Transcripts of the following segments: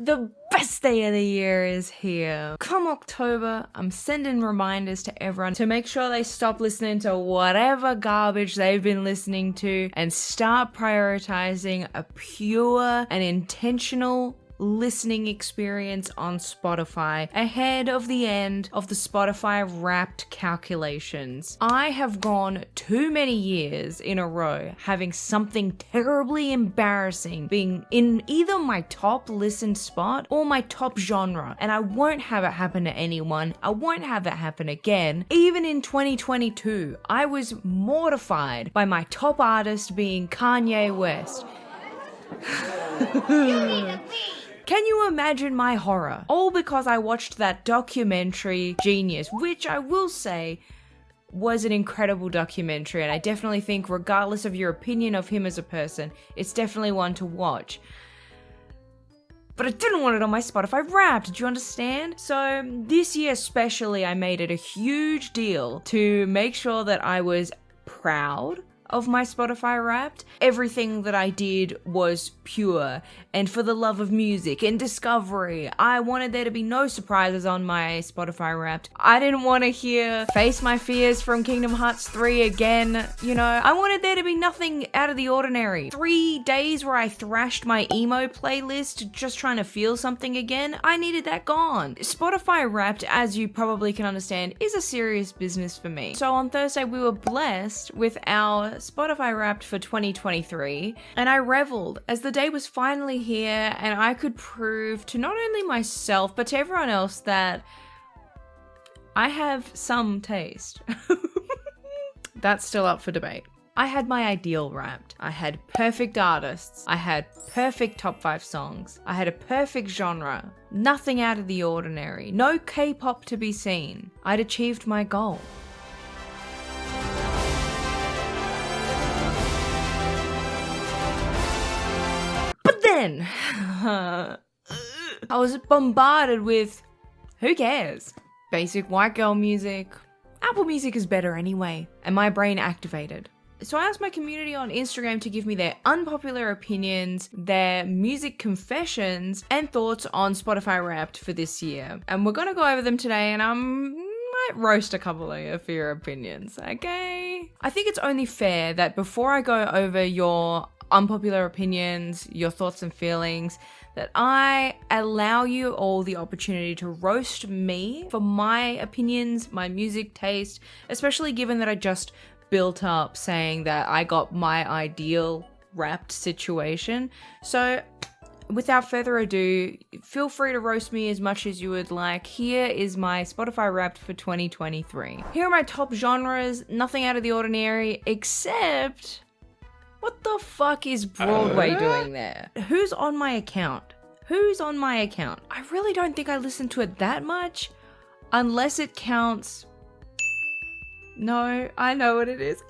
The best day of the year is here. Come October, I'm sending reminders to everyone to make sure they stop listening to whatever garbage they've been listening to and start prioritizing a pure and intentional listening experience on Spotify ahead of the end of the Spotify Wrapped calculations. I have gone too many years in a row having something terribly embarrassing being in either my top listened spot or my top genre, and I won't have it happen to anyone. I won't have it happen again. Even in 2022, I was mortified by my top artist being Kanye West. Can you imagine my horror? All because I watched that documentary Genius, which I will say was an incredible documentary, and I definitely think, regardless of your opinion of him as a person, it's definitely one to watch. But I didn't want it on my Spotify Wrapped, did you understand? So this year especially, I made it a huge deal to make sure that I was proud of my Spotify Wrapped. Everything that I did was pure and for the love of music and discovery. I wanted there to be no surprises on my Spotify Wrapped. I didn't want to hear Face My Fears from Kingdom Hearts 3 again. You know, I wanted there to be nothing out of the ordinary. 3 days where I thrashed my emo playlist just trying to feel something again, I needed that gone. Spotify Wrapped, as you probably can understand, is a serious business for me. So on Thursday we were blessed with our Spotify Wrapped for 2023, and I reveled as the day was finally here and I could prove to not only myself but to everyone else that I have some taste. That's still up for debate. I had my ideal Wrapped. I had perfect artists. I had perfect top 5 songs. I had a perfect genre. Nothing out of the ordinary. No K-pop to be seen. I'd achieved my goal. Then, I was bombarded with, who cares? Basic white girl music. Apple Music is better anyway. And my brain activated. So I asked my community on Instagram to give me their unpopular opinions, their music confessions, and thoughts on Spotify Wrapped for this year. And we're gonna go over them today, and I might roast a couple of you for your opinions, okay? I think it's only fair that before I go over your unpopular opinions, your thoughts and feelings, that I allow you all the opportunity to roast me for my opinions, my music taste, especially given that I just built up saying that I got my ideal Wrapped situation. So without further ado, feel free to roast me as much as you would like. Here is my Spotify Wrapped for 2023. Here are my top genres, nothing out of the ordinary, except what the fuck is Broadway doing there? Who's on my account? Who's on my account? I really don't think I listen to it that much, unless it counts. No, I know what it is.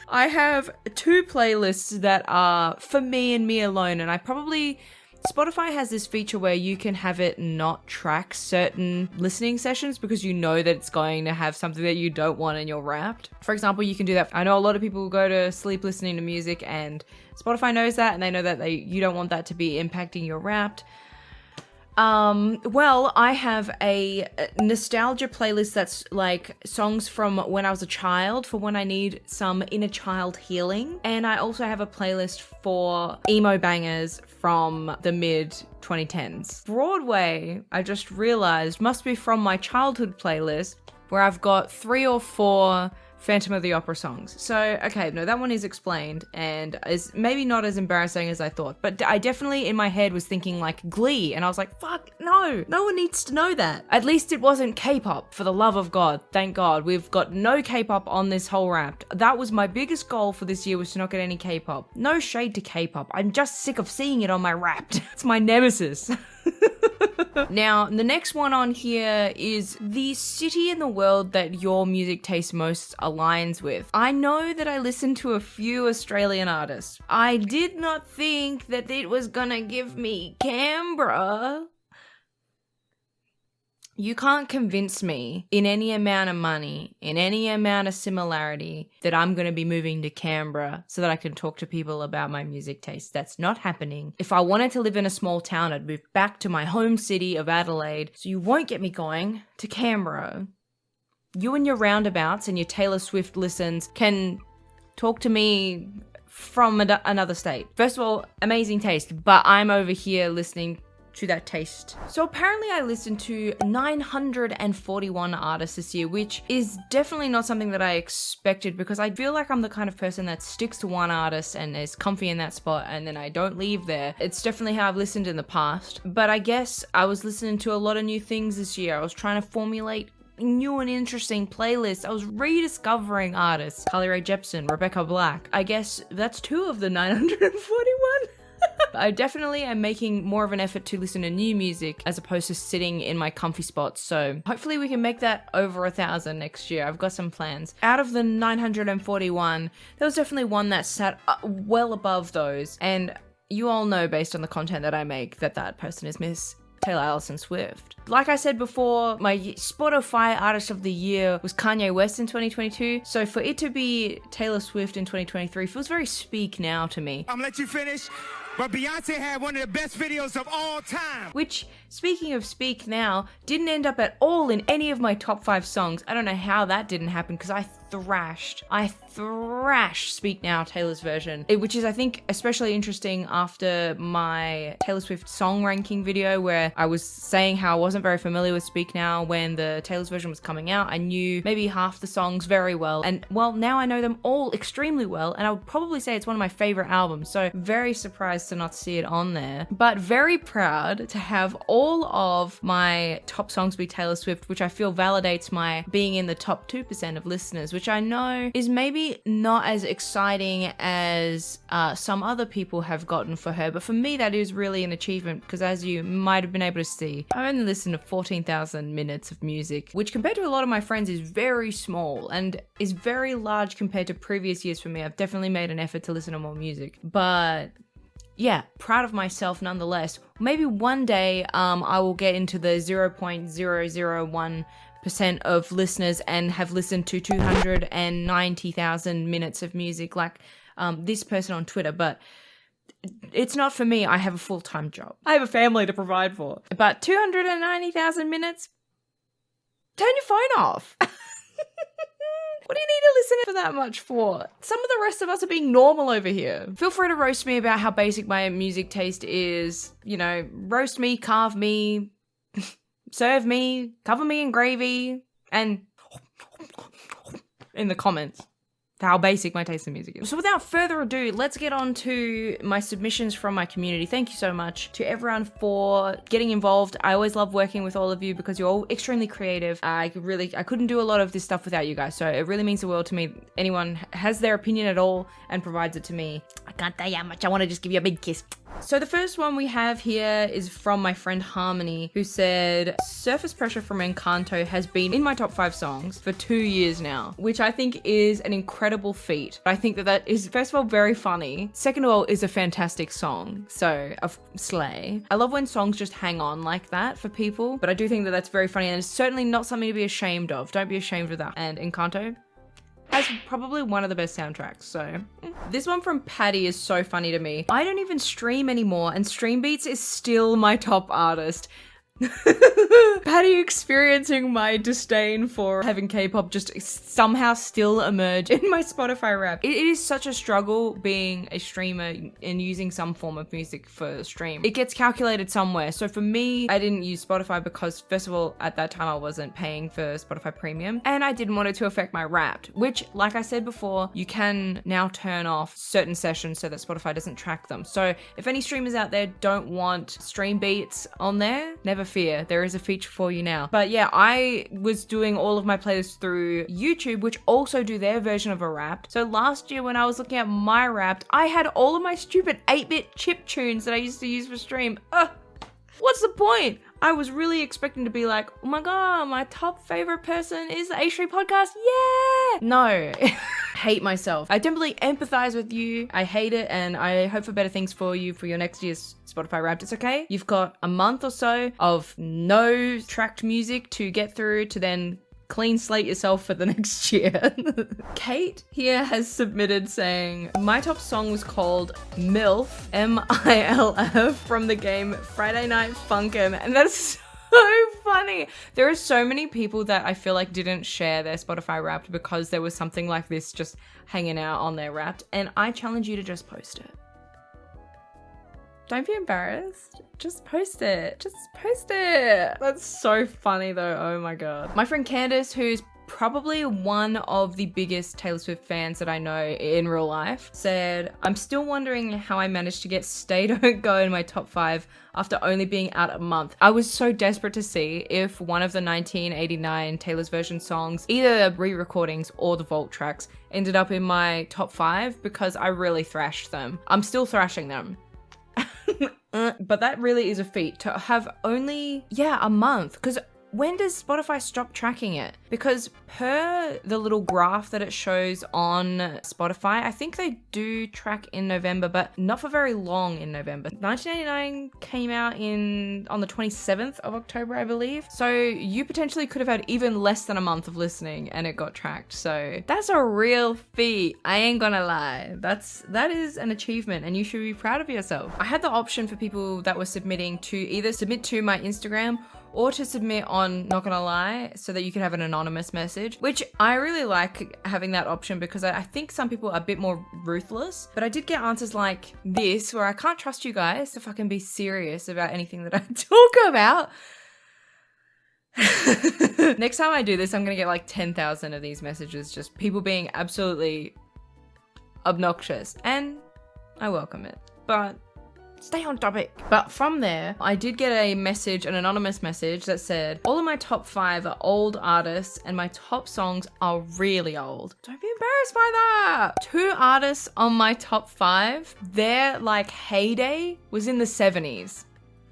I have 2 playlists that are for me and me alone, and Spotify has this feature where you can have it not track certain listening sessions because you know that it's going to have something that you don't want in your Wrapped. For example, you can do that. I know a lot of people go to sleep listening to music, and Spotify knows that, and they know that you don't want that to be impacting your Wrapped. Well, I have a nostalgia playlist that's like songs from when I was a child for when I need some inner child healing. And I also have a playlist for emo bangers from the mid 2010s. Broadway, I just realized, must be from my childhood playlist where I've got 3 or 4 Phantom of the Opera songs. So, okay, no, that one is explained and is maybe not as embarrassing as I thought, but I definitely in my head was thinking like Glee, and I was like, fuck, no one needs to know that. At least it wasn't K-pop, for the love of God. Thank God, we've got no K-pop on this whole Wrapped. That was my biggest goal for this year, was to not get any K-pop. No shade to K-pop, I'm just sick of seeing it on my Wrapped. It's my nemesis. Now, the next one on here is the city in the world that your music taste most aligns with. I know that I listen to a few Australian artists. I did not think that it was gonna give me Canberra. You can't convince me in any amount of money, in any amount of similarity, that I'm going to be moving to Canberra so that I can talk to people about my music taste. That's not happening. If I wanted to live in a small town, I'd move back to my home city of Adelaide. So you won't get me going to Canberra. You and your roundabouts and your Taylor Swift listens can talk to me from another state. First of all, amazing taste, but I'm over here listening to that taste. So apparently I listened to 941 artists this year, which is definitely not something that I expected, because I feel like I'm the kind of person that sticks to one artist and is comfy in that spot and then I don't leave there. It's definitely how I've listened in the past, but I guess I was listening to a lot of new things this year. I was trying to formulate new and interesting playlists. I was rediscovering artists. Carly Rae Jepsen, Rebecca Black. I guess that's 2 of the 941. I definitely am making more of an effort to listen to new music as opposed to sitting in my comfy spots. So hopefully we can make that over 1,000 next year. I've got some plans. Out of the 941, there was definitely one that sat well above those. And you all know, based on the content that I make, that person is Miss Taylor Allison Swift. Like I said before, my Spotify Artist of the Year was Kanye West in 2022. So for it to be Taylor Swift in 2023 feels very Speak Now to me. I'm gonna let you finish. But Beyonce had one of the best videos of all time. Which, speaking of Speak Now, didn't end up at all in any of my top 5 songs. I don't know how that didn't happen, because I thrashed Speak Now, Taylor's version. Which is, I think, especially interesting after my Taylor Swift song ranking video, where I was saying how I wasn't very familiar with Speak Now when the Taylor's version was coming out. I knew maybe half the songs very well, and well, now I know them all extremely well, and I would probably say it's one of my favorite albums. So very surprised to not see it on there, but very proud to have all of my top songs be Taylor Swift, which I feel validates my being in the top 2% of listeners, which I know is maybe not as exciting as some other people have gotten for her, but for me that is really an achievement, because as you might have been able to see, I only listened to 14,000 minutes of music, which compared to a lot of my friends is very small and is very large compared to previous years for me. I've definitely made an effort to listen to more music, but yeah, proud of myself nonetheless. Maybe one day I will get into the 0.001% of listeners and have listened to 290,000 minutes of music like this person on Twitter, but it's not for me. I have a full-time job. I have a family to provide for. But 290,000 minutes? Turn your phone off. What do you need to listen for that much for? Some of the rest of us are being normal over here. Feel free to roast me about how basic my music taste is. You know, roast me, carve me, serve me, cover me in gravy, and in the comments how basic my taste in music is. So without further ado, let's get on to my submissions from my community. Thank you so much to everyone for getting involved. I always love working with all of you because you're all extremely creative. I couldn't do a lot of this stuff without you guys, so it really means the world to me. Anyone has their opinion at all and provides it to me, I can't tell you how much I want to just give you a big kiss. So the first one we have here is from my friend Harmony, who said, Surface Pressure from Encanto has been in my top 5 songs for 2 years now, which I think is an incredible feat. I think that is, first of all, very funny. Second of all, is a fantastic song. So, slay. I love when songs just hang on like that for people, but I do think that that's very funny, and it's certainly not something to be ashamed of. Don't be ashamed of that. And Encanto has probably one of the best soundtracks, so. This one from Patty is so funny to me. I don't even stream anymore, and Stream Beats is still my top artist. Patty experiencing my disdain for having K-pop just somehow still emerge in my Spotify rap. It is such a struggle being a streamer and using some form of music for stream. It gets calculated somewhere. So for me, I didn't use Spotify because, first of all, at that time I wasn't paying for Spotify Premium, and I didn't want it to affect my Wrapped, which, like I said before, you can now turn off certain sessions so that Spotify doesn't track them. So if any streamers out there don't want Stream Beats on there, never fear, there is a feature for you now. But yeah, I was doing all of my playlists through YouTube, which also do their version of a Wrapped. So last year when I was looking at my Wrapped, I had all of my stupid 8-bit chip tunes that I used to use for stream. What's the point? I was really expecting to be like, oh my god, my top favorite person is the H3 podcast. Yeah! No. hate myself. I definitely empathize with you. I hate it, and I hope for better things for you for your next year's Spotify Wrapped. It's okay. You've got a month or so of no tracked music to get through to then clean slate yourself for the next year. Kate here has submitted saying, my top song was called MILF, MILF, from the game Friday Night Funkin', and that's so funny. There are so many people that I feel like didn't share their Spotify Wrapped because there was something like this just hanging out on their Wrapped, and I challenge you to just post it. Don't be embarrassed. Just post it. Just post it. That's so funny though. Oh my God. My friend Candace, who's probably one of the biggest Taylor Swift fans that I know in real life, said, I'm still wondering how I managed to get Stay Don't Go in my top 5 after only being out a month. I was so desperate to see if one of the 1989 Taylor's version songs, either re-recordings or the vault tracks, ended up in my top 5 because I really thrashed them. I'm still thrashing them. But that really is a feat to have only, a month. Because when does Spotify stop tracking it? Because per the little graph that it shows on Spotify, I think they do track in November, but not for very long in November. 1989 came out on the 27th of October, I believe. So you potentially could have had even less than a month of listening and it got tracked. So that's a real feat. I ain't gonna lie. That is an achievement and you should be proud of yourself. I had the option for people that were submitting to either submit to my Instagram or to submit on Not Gonna Lie so that you can have an anonymous message, which I really like having that option because I think some people are a bit more ruthless. But I did get answers like this where I can't trust you guys to fucking be serious about anything that I talk about. Next time I do this, I'm gonna get like 10,000 of these messages, just people being absolutely obnoxious, and I welcome it. But stay on topic. But from there, I did get a message, an anonymous message that said, all of my top 5 are old artists and my top songs are really old. Don't be embarrassed by that. 2 artists on my top 5, their like heyday was in the 70s.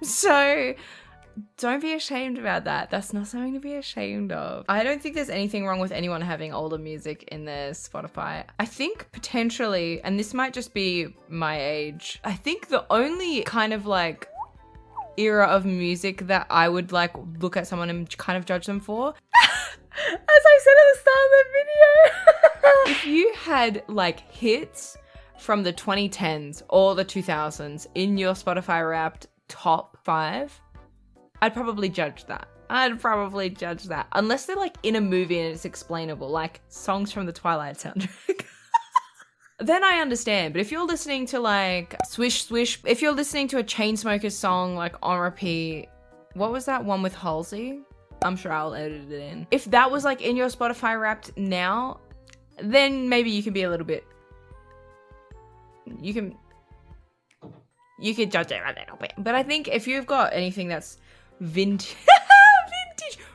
So don't be ashamed about that. That's not something to be ashamed of. I don't think there's anything wrong with anyone having older music in their Spotify. I think potentially, and this might just be my age, I think the only kind of like era of music that I would like look at someone and kind of judge them for, as I said at the start of the video, if you had like hits from the 2010s or the 2000s in your Spotify Wrapped top 5, I'd probably judge that. Unless they're like in a movie and it's explainable, like songs from the Twilight soundtrack. Then I understand. But if you're listening to like Swish Swish, if you're listening to a Chainsmokers song like on repeat, what was that one with Halsey? I'm sure I'll edit it in. If that was like in your Spotify Wrapped now, then maybe you can be a little bit, you could judge it a little bit. But I think if you've got anything that's vintage,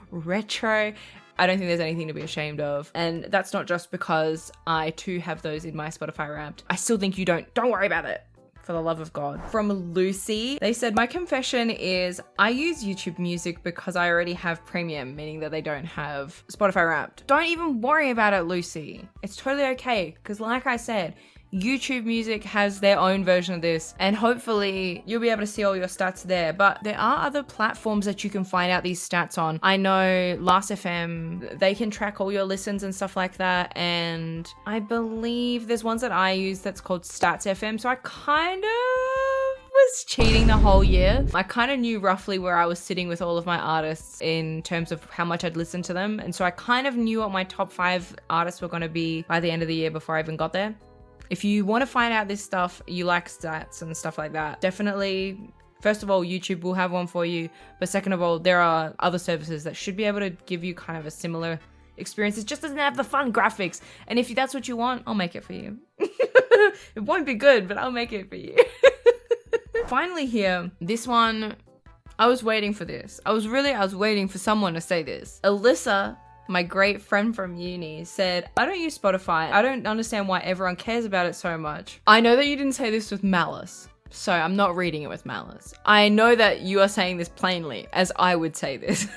retro, I don't think there's anything to be ashamed of. And that's not just because I too have those in my Spotify Wrapped. I still think you don't worry about it, for the love of God. From Lucy, they said, my confession is I use YouTube Music because I already have premium, meaning that they don't have Spotify Wrapped. Don't even worry about it, Lucy. It's totally okay, because like I said, YouTube Music has their own version of this, and hopefully you'll be able to see all your stats there. But there are other platforms that you can find out these stats on. I know Last.fm, they can track all your listens and stuff like that, and I believe there's ones that I use that's called Stats.fm, so I kind of was cheating the whole year. I kind of knew roughly where I was sitting with all of my artists in terms of how much I'd listened to them, and so I kind of knew what my top 5 artists were going to be by the end of the year before I even got there. If you want to find out this stuff, you like stats and stuff like that, definitely, first of all, YouTube will have one for you. But second of all, there are other services that should be able to give you kind of a similar experience. It just doesn't have the fun graphics. And if that's what you want, I'll make it for you. It won't be good, but I'll make it for you. Finally here, this one, I was waiting for this. I was waiting for someone to say this. Alyssa, my great friend from uni, said, I don't use Spotify. I don't understand why everyone cares about it so much. I know that you didn't say this with malice, so I'm not reading it with malice. I know that you are saying this plainly, as I would say this.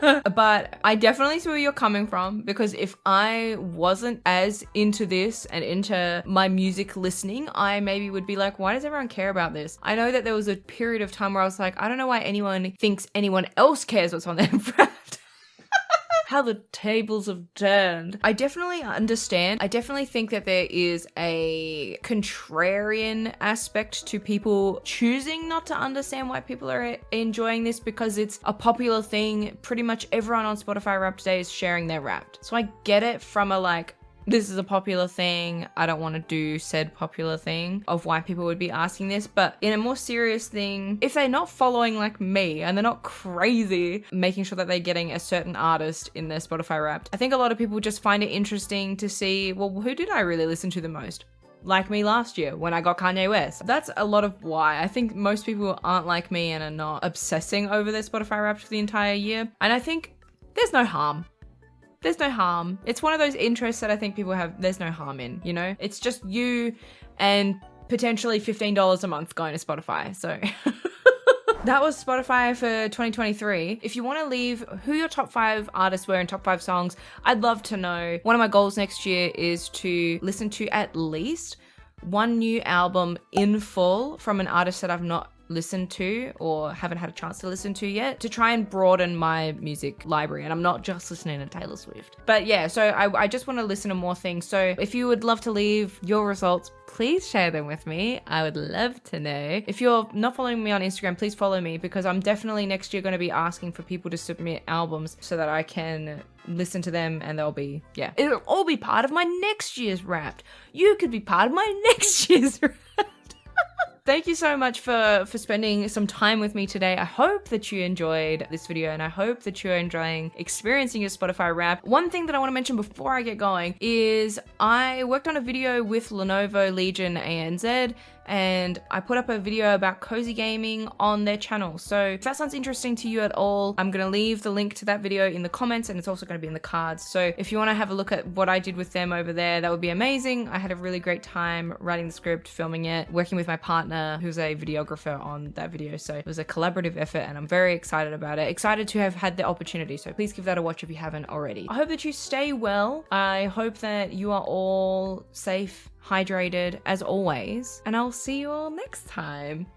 But I definitely see where you're coming from, because if I wasn't as into this and into my music listening, I maybe would be like, why does everyone care about this? I know that there was a period of time where I was like, I don't know why anyone thinks anyone else cares what's on their Wrapped. How the tables have turned. I definitely understand. I definitely think that there is a contrarian aspect to people choosing not to understand why people are enjoying this, because it's a popular thing. Pretty much everyone on Spotify Wrapped today is sharing their Wrapped. So I get it from a like, this is a popular thing, I don't want to do said popular thing, of why people would be asking this. But in a more serious thing, if they're not following like me and they're not crazy making sure that they're getting a certain artist in their Spotify Wrapped, I think a lot of people just find it interesting to see, well, who did I really listen to the most? Like me last year when I got Kanye West. That's a lot of why. I think most people aren't like me and are not obsessing over their Spotify Wrapped for the entire year. And I think there's no harm. There's no harm. It's one of those interests that I think people have, there's no harm in, you know? It's just you and potentially $15 a month going to Spotify, so... That was Spotify for 2023. If you want to leave who your top 5 artists were and top 5 songs, I'd love to know. One of my goals next year is to listen to at least one new album in full from an artist that I've not listened to or haven't had a chance to listen to yet, to try and broaden my music library. And I'm not just listening to Taylor Swift. But yeah, so I just want to listen to more things. So if you would love to leave your results, please share them with me. I would love to know. If you're not following me on Instagram, please follow me, because I'm definitely next year going to be asking for people to submit albums so that I can listen to them, and they'll be, yeah, it'll all be part of my next year's Wrapped. You could be part of my next year's Wrapped. Thank you so much for spending some time with me today. I hope that you enjoyed this video, and I hope that you're enjoying experiencing your Spotify Wrapped. One thing that I want to mention before I get going is I worked on a video with Lenovo Legion ANZ, and I put up a video about cozy gaming on their channel. So if that sounds interesting to you at all, I'm going to leave the link to that video in the comments, and it's also going to be in the cards. So if you want to have a look at what I did with them over there, that would be amazing. I had a really great time writing the script, filming it, working with my partner who's a videographer on that video. So it was a collaborative effort, and I'm very excited about it. Excited to have had the opportunity. So please give that a watch if you haven't already. I hope that you stay well. I hope that you are all safe, hydrated as always, and I'll see you all next time.